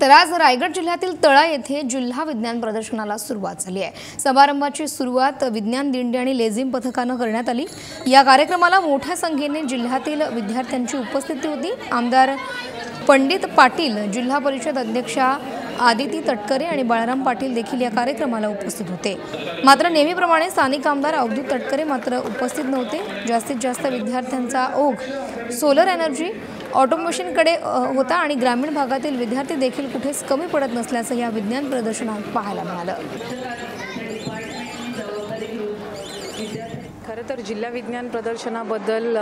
तर आज रायगड जिल्ह्यातील तळा येथे जिल्हा विज्ञान प्रदर्शनाला सुरुवात झाली आहे। समारंभाची सुरुवात विज्ञान दिंडी आणि लेझिम पथकाने करण्यात आली। या कार्यक्रमाला मोठ्या संख्येने जिल्ह्यातील विद्यार्थ्यांची उपस्थिती होती। आमदार पंडित पाटील, जिल्हा परिषद अध्यक्षा आदिती तटकरे आणि बाळाराम पाटील देखील या कार्यक्रमाला उपस्थित होते। मात्र नेहमीप्रमाणे स्थानिक आमदार अवधूत तटकरे मात्र उपस्थित नव्हते। जास्तीत जास्त विद्यार्थ्यांचा ओघ सोलर एनर्जी ऑटोमेशनकडे होता आणि ग्रामीण भागातील विद्यार्थी देखील कुठेच कमी पडत नसल्याचं या विज्ञान प्रदर्शनात पाहायला मिळालं। खरं तर जिल्हा विज्ञान प्रदर्शनाबद्दल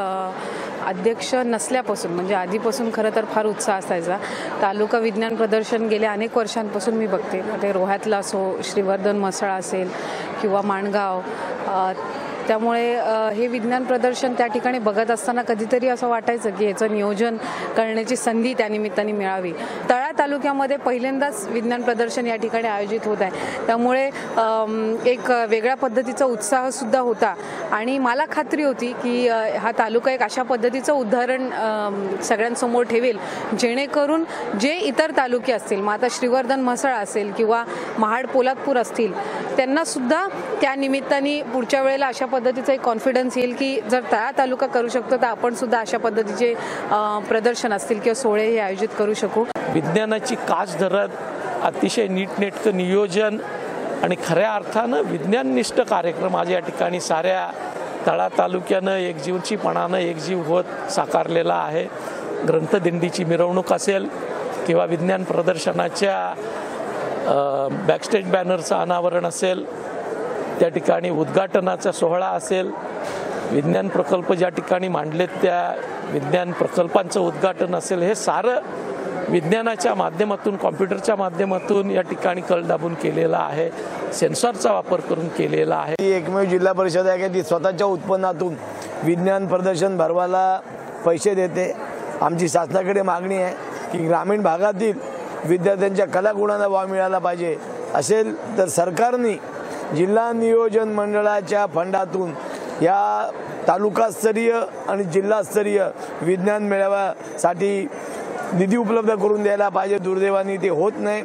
अध्यक्ष नसल्यापासून म्हणजे आधीपासून खरं तर फार उत्साह असायचा। तालुका विज्ञान प्रदर्शन गेल्या अनेक वर्षांपासून मी बघते। ते रोह्यातला असो, श्रीवर्धन मसळा असेल किंवा माणगाव, त्यामुळे हे विज्ञान प्रदर्शन त्या ठिकाणी बघत असताना कधीतरी असं वाटायचं की याचं नियोजन करण्याची संधी त्या निमित्ताने मिळावी। तळा तालुक्यामध्ये पहिल्यांदाच विज्ञान प्रदर्शन या ठिकाणी आयोजित होत आहे, त्यामुळे एक वेगळ्या पद्धतीचा उत्साह सुद्धा होता आणि मला खात्री होती की हा तालुका एक अशा पद्धतीचं उदाहरण सगळ्यांसमोर ठेवेल जेणेकरून जे इतर तालुके असतील, मग आता श्रीवर्धन मसळा असेल किंवा महाड पोलादपूर असतील, त्यांना सुद्धा त्या निमित्ताने पुढच्या वेळेला अशा पद्धतीचा एक कॉन्फिडन्स येईल की जर तळा तालुका करू शकतो तर आपण सुद्धा अशा पद्धतीचे प्रदर्शन असतील किंवा सोहळे हे आयोजित करू शकू। विज्ञानाची कास धरत अतिशय नीटनेटकं नियोजन आणि खऱ्या अर्थानं विज्ञाननिष्ठ कार्यक्रम आज या ठिकाणी साऱ्या तळा तालुक्यानं एकजीवचीपणानं एकजीव होत साकारलेला आहे। ग्रंथदिंडीची मिरवणूक असेल किंवा विज्ञान प्रदर्शनाच्या बॅकस्टेज बॅनरचं अनावरण असेल, त्या ठिकाणी उद्घाटनाचा सोहळा असेल, विज्ञान प्रकल्प ज्या ठिकाणी मांडलेत त्या विज्ञान प्रकल्पांचं उद्घाटन असेल, हे सारं विज्ञानाच्या माध्यमातून, कॉम्प्युटरच्या माध्यमातून या ठिकाणी कल दाबून केलेला आहे, सेन्सॉरचा वापर करून केलेला आहे। ही एकमेव जिल्हा परिषद आहे की ती स्वतःच्या उत्पन्नातून विज्ञान प्रदर्शन भरवायला पैसे देते। आमची शासनाकडे मागणी आहे की ग्रामीण भागातील विद्यार्थ्यांच्या कलागुणांना वाव मिळाला पाहिजे। असेल तर सरकारने जिल्हा नियोजन मंडळाच्या फंडातून या तालुकास्तरीय आणि जिल्हास्तरीय विज्ञान मेळाव्यासाठी निधी उपलब्ध करून द्यायला पाहिजे। दुर्दैवाने ते होत नाही।